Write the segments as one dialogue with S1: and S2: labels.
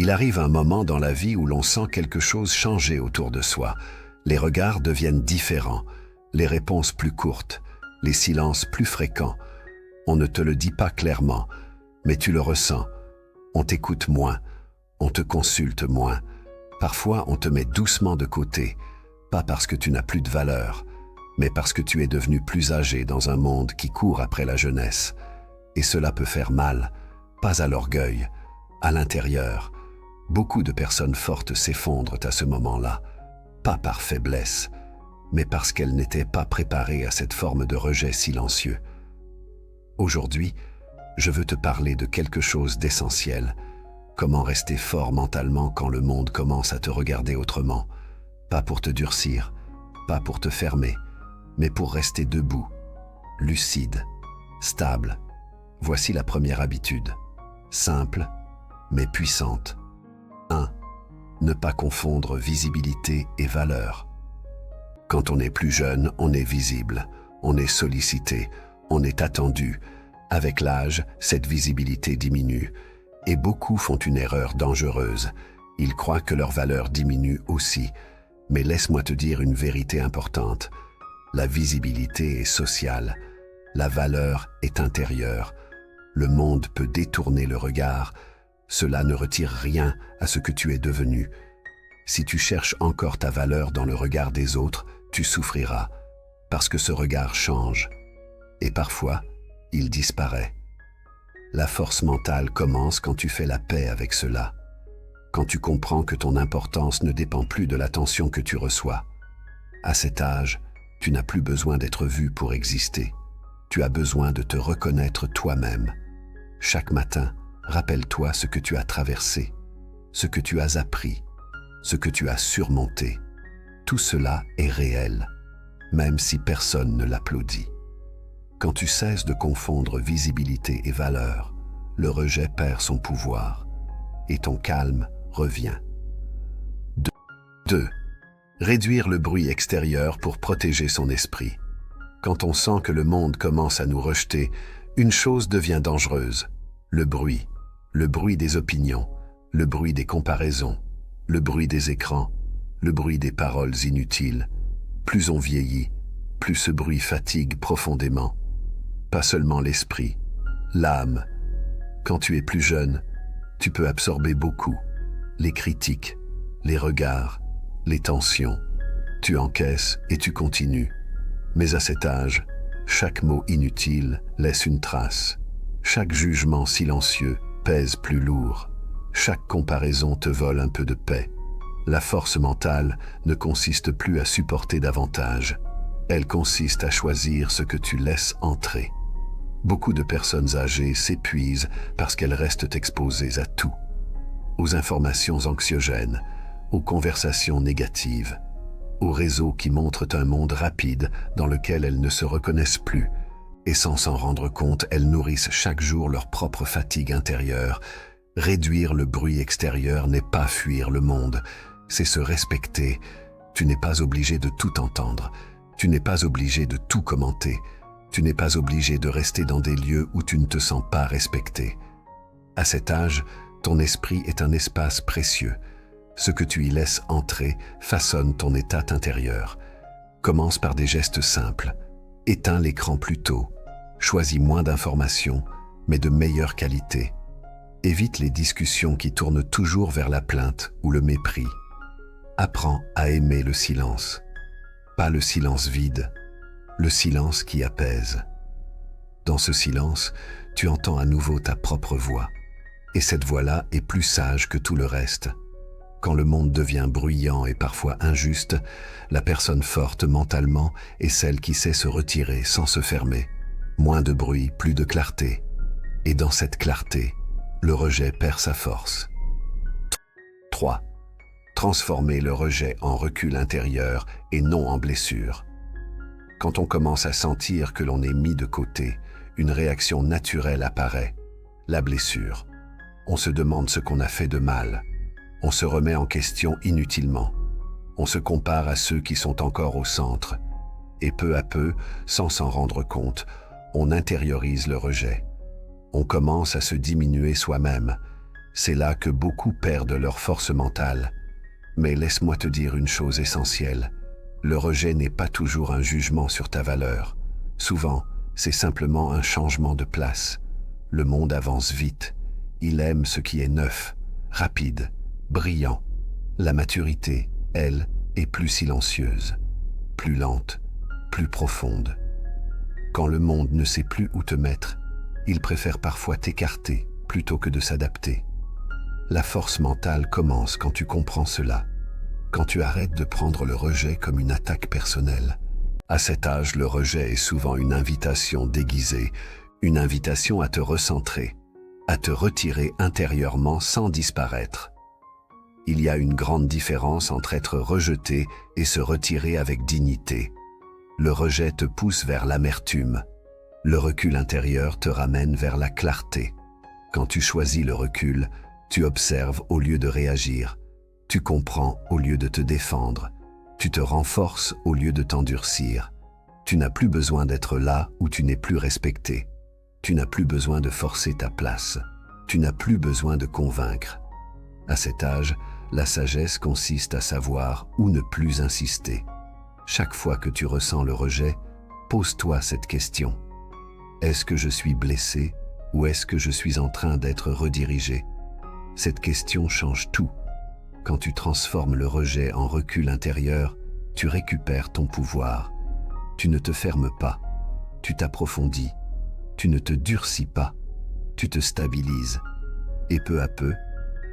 S1: Il arrive un moment dans la vie où l'on sent quelque chose changer autour de soi. Les regards deviennent différents, les réponses plus courtes, les silences plus fréquents. On ne te le dit pas clairement, mais tu le ressens. On t'écoute moins, on te consulte moins. Parfois, on te met doucement de côté, pas parce que tu n'as plus de valeur, mais parce que tu es devenu plus âgé dans un monde qui court après la jeunesse. Et cela peut faire mal, pas à l'orgueil, à l'intérieur. Beaucoup de personnes fortes s'effondrent à ce moment-là, pas par faiblesse, mais parce qu'elles n'étaient pas préparées à cette forme de rejet silencieux. Aujourd'hui, je veux te parler de quelque chose d'essentiel. Comment rester fort mentalement quand le monde commence à te regarder autrement. Pas pour te durcir, pas pour te fermer, mais pour rester debout, lucide, stable. Voici la première habitude, simple, mais puissante. 1. Ne pas confondre visibilité et valeur. Quand on est plus jeune, on est visible, on est sollicité, on est attendu. Avec l'âge, cette visibilité diminue. Et beaucoup font une erreur dangereuse. Ils croient que leur valeur diminue aussi. Mais laisse-moi te dire une vérité importante. La visibilité est sociale. La valeur est intérieure. Le monde peut détourner le regard. Cela ne retire rien à ce que tu es devenu. Si tu cherches encore ta valeur dans le regard des autres, tu souffriras, parce que ce regard change. Et parfois, il disparaît. La force mentale commence quand tu fais la paix avec cela, quand tu comprends que ton importance ne dépend plus de l'attention que tu reçois. À cet âge, tu n'as plus besoin d'être vu pour exister. Tu as besoin de te reconnaître toi-même. Chaque matin, rappelle-toi ce que tu as traversé, ce que tu as appris, ce que tu as surmonté. Tout cela est réel, même si personne ne l'applaudit. Quand tu cesses de confondre visibilité et valeur, le rejet perd son pouvoir et ton calme revient. 2. Réduire le bruit extérieur pour protéger son esprit. Quand on sent que le monde commence à nous rejeter, une chose devient dangereuse. Le bruit des opinions, le bruit des comparaisons, le bruit des écrans, le bruit des paroles inutiles. Plus on vieillit, plus ce bruit fatigue profondément. Pas seulement l'esprit, l'âme. Quand tu es plus jeune, tu peux absorber beaucoup. Les critiques, les regards, les tensions. Tu encaisses et tu continues. Mais à cet âge, chaque mot inutile laisse une trace. Chaque jugement silencieux pèse plus lourd. Chaque comparaison te vole un peu de paix. La force mentale ne consiste plus à supporter davantage. Elle consiste à choisir ce que tu laisses entrer. Beaucoup de personnes âgées s'épuisent parce qu'elles restent exposées à tout. Aux informations anxiogènes, aux conversations négatives, aux réseaux qui montrent un monde rapide dans lequel elles ne se reconnaissent plus. Et sans s'en rendre compte, elles nourrissent chaque jour leur propre fatigue intérieure. Réduire le bruit extérieur n'est pas fuir le monde, c'est se respecter. Tu n'es pas obligé de tout entendre, tu n'es pas obligé de tout commenter, tu n'es pas obligé de rester dans des lieux où tu ne te sens pas respecté. À cet âge, ton esprit est un espace précieux. Ce que tu y laisses entrer façonne ton état intérieur. Commence par des gestes simples. Éteins l'écran plus tôt. Choisis moins d'informations, mais de meilleure qualité. Évite les discussions qui tournent toujours vers la plainte ou le mépris. Apprends à aimer le silence. Pas le silence vide, le silence qui apaise. Dans ce silence, tu entends à nouveau ta propre voix. Et cette voix-là est plus sage que tout le reste. Quand le monde devient bruyant et parfois injuste, la personne forte mentalement est celle qui sait se retirer sans se fermer. Moins de bruit, plus de clarté. Et dans cette clarté, le rejet perd sa force. 3. Transformer le rejet en recul intérieur et non en blessure. Quand on commence à sentir que l'on est mis de côté, une réaction naturelle apparaît, la blessure. On se demande ce qu'on a fait de mal. On se remet en question inutilement. On se compare à ceux qui sont encore au centre. Et peu à peu, sans s'en rendre compte, on intériorise le rejet. On commence à se diminuer soi-même. C'est là que beaucoup perdent leur force mentale. Mais laisse-moi te dire une chose essentielle. Le rejet n'est pas toujours un jugement sur ta valeur. Souvent, c'est simplement un changement de place. Le monde avance vite. Il aime ce qui est neuf, rapide, brillant. La maturité, elle, est plus silencieuse, plus lente, plus profonde. Quand le monde ne sait plus où te mettre, il préfère parfois t'écarter plutôt que de s'adapter. La force mentale commence quand tu comprends cela, quand tu arrêtes de prendre le rejet comme une attaque personnelle. À cet âge, le rejet est souvent une invitation déguisée, une invitation à te recentrer, à te retirer intérieurement sans disparaître. Il y a une grande différence entre être rejeté et se retirer avec dignité. Le rejet te pousse vers l'amertume. Le recul intérieur te ramène vers la clarté. Quand tu choisis le recul, tu observes au lieu de réagir. Tu comprends au lieu de te défendre. Tu te renforces au lieu de t'endurcir. Tu n'as plus besoin d'être là où tu n'es plus respecté. Tu n'as plus besoin de forcer ta place. Tu n'as plus besoin de convaincre. À cet âge, la sagesse consiste à savoir où ne plus insister. Chaque fois que tu ressens le rejet, pose-toi cette question. Est-ce que je suis blessé ou est-ce que je suis en train d'être redirigé? Cette question change tout. Quand tu transformes le rejet en recul intérieur, tu récupères ton pouvoir. Tu ne te fermes pas, tu t'approfondis, tu ne te durcis pas, tu te stabilises. Et peu à peu,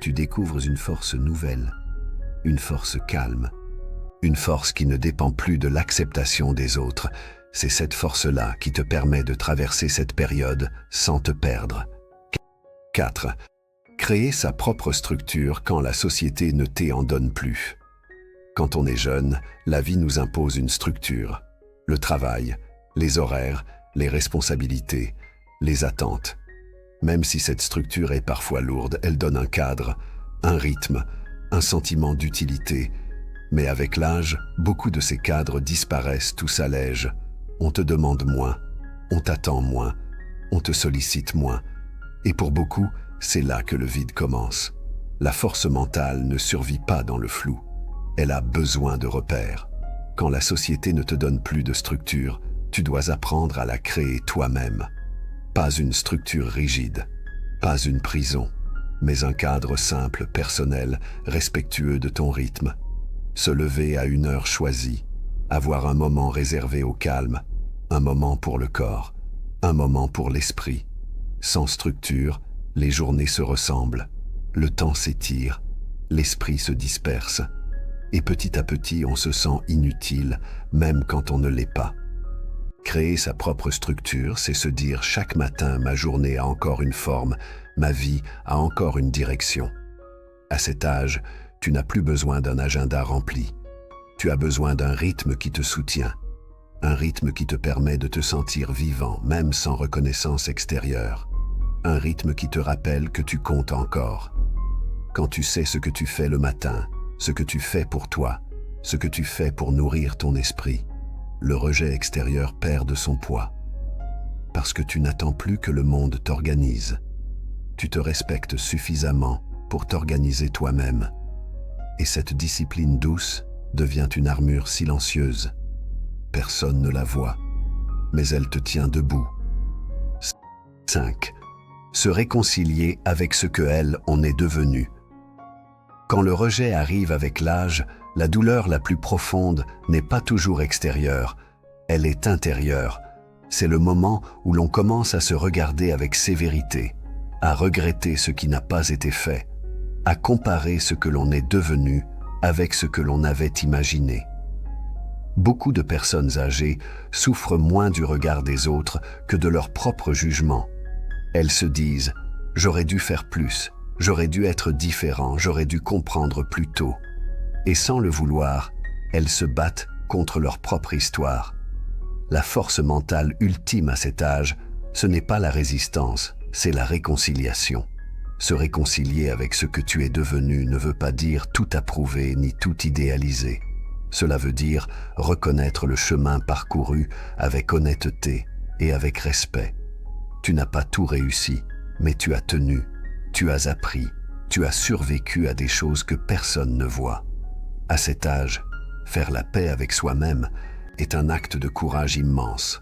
S1: tu découvres une force nouvelle, une force calme, une force qui ne dépend plus de l'acceptation des autres. C'est cette force-là qui te permet de traverser cette période sans te perdre. 4. Créer sa propre structure quand la société ne t'en donne plus. Quand on est jeune, la vie nous impose une structure. Le travail, les horaires, les responsabilités, les attentes. Même si cette structure est parfois lourde, elle donne un cadre, un rythme, un sentiment d'utilité. Mais avec l'âge, beaucoup de ces cadres disparaissent, tout s'allège. On te demande moins, on t'attend moins, on te sollicite moins. Et pour beaucoup, c'est là que le vide commence. La force mentale ne survit pas dans le flou. Elle a besoin de repères. Quand la société ne te donne plus de structure, tu dois apprendre à la créer toi-même. Pas une structure rigide, pas une prison, mais un cadre simple, personnel, respectueux de ton rythme. Se lever à une heure choisie, avoir un moment réservé au calme, un moment pour le corps, un moment pour l'esprit. Sans structure, les journées se ressemblent, le temps s'étire, l'esprit se disperse, et petit à petit on se sent inutile, même quand on ne l'est pas. Créer sa propre structure, c'est se dire chaque matin ma journée a encore une forme, ma vie a encore une direction. À cet âge, tu n'as plus besoin d'un agenda rempli. Tu as besoin d'un rythme qui te soutient, un rythme qui te permet de te sentir vivant, même sans reconnaissance extérieure. Un rythme qui te rappelle que tu comptes encore. Quand tu sais ce que tu fais le matin, ce que tu fais pour toi, ce que tu fais pour nourrir ton esprit, le rejet extérieur perd de son poids. Parce que tu n'attends plus que le monde t'organise. Tu te respectes suffisamment pour t'organiser toi-même. Et cette discipline douce devient une armure silencieuse. Personne ne la voit, mais elle te tient debout. 5. Se réconcilier avec ce que on est devenu. Quand le rejet arrive avec l'âge, la douleur la plus profonde n'est pas toujours extérieure, elle est intérieure. C'est le moment où l'on commence à se regarder avec sévérité, à regretter ce qui n'a pas été fait, à comparer ce que l'on est devenu avec ce que l'on avait imaginé. Beaucoup de personnes âgées souffrent moins du regard des autres que de leur propre jugement. Elles se disent « j'aurais dû faire plus, j'aurais dû être différent, j'aurais dû comprendre plus tôt ». Et sans le vouloir, elles se battent contre leur propre histoire. La force mentale ultime à cet âge, ce n'est pas la résistance, c'est la réconciliation. Se réconcilier avec ce que tu es devenu ne veut pas dire tout approuver ni tout idéaliser. Cela veut dire reconnaître le chemin parcouru avec honnêteté et avec respect. Tu n'as pas tout réussi, mais tu as tenu, tu as appris, Tu as survécu à des choses que personne ne voit. À cet âge, faire la paix avec soi-même est un acte de courage immense.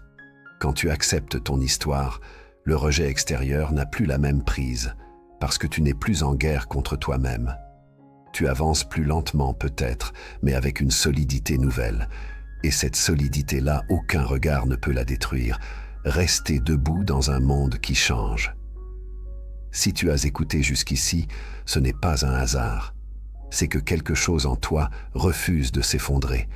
S1: Quand tu acceptes ton histoire, le rejet extérieur n'a plus la même prise, parce que tu n'es plus en guerre contre toi-même. Tu avances plus lentement peut-être, mais avec une solidité nouvelle. Et cette solidité-là, aucun regard ne peut la détruire. Rester debout dans un monde qui change. Si tu as écouté jusqu'ici, ce n'est pas un hasard. C'est que quelque chose en toi refuse de s'effondrer,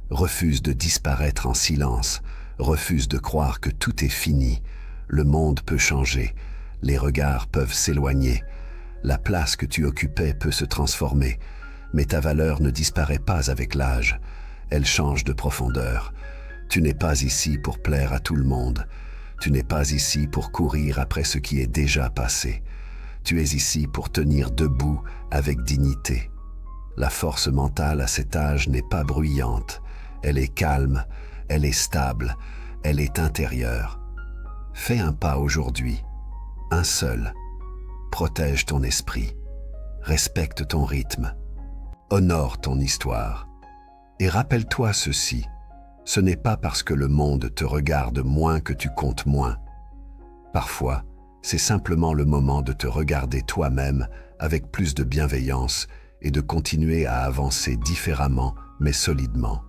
S1: refuse de disparaître en silence, refuse de croire que tout est fini. Le monde peut changer, les regards peuvent s'éloigner, la place que tu occupais peut se transformer, mais ta valeur ne disparaît pas avec l'âge, elle change de profondeur. Tu n'es pas ici pour plaire à tout le monde, tu n'es pas ici pour courir après ce qui est déjà passé. Tu es ici pour tenir debout avec dignité. La force mentale à cet âge n'est pas bruyante, elle est calme, elle est stable, elle est intérieure. Fais un pas aujourd'hui, un seul. Protège ton esprit, respecte ton rythme, honore ton histoire. Et rappelle-toi ceci, ce n'est pas parce que le monde te regarde moins que tu comptes moins. Parfois, c'est simplement le moment de te regarder toi-même avec plus de bienveillance et de continuer à avancer différemment mais solidement.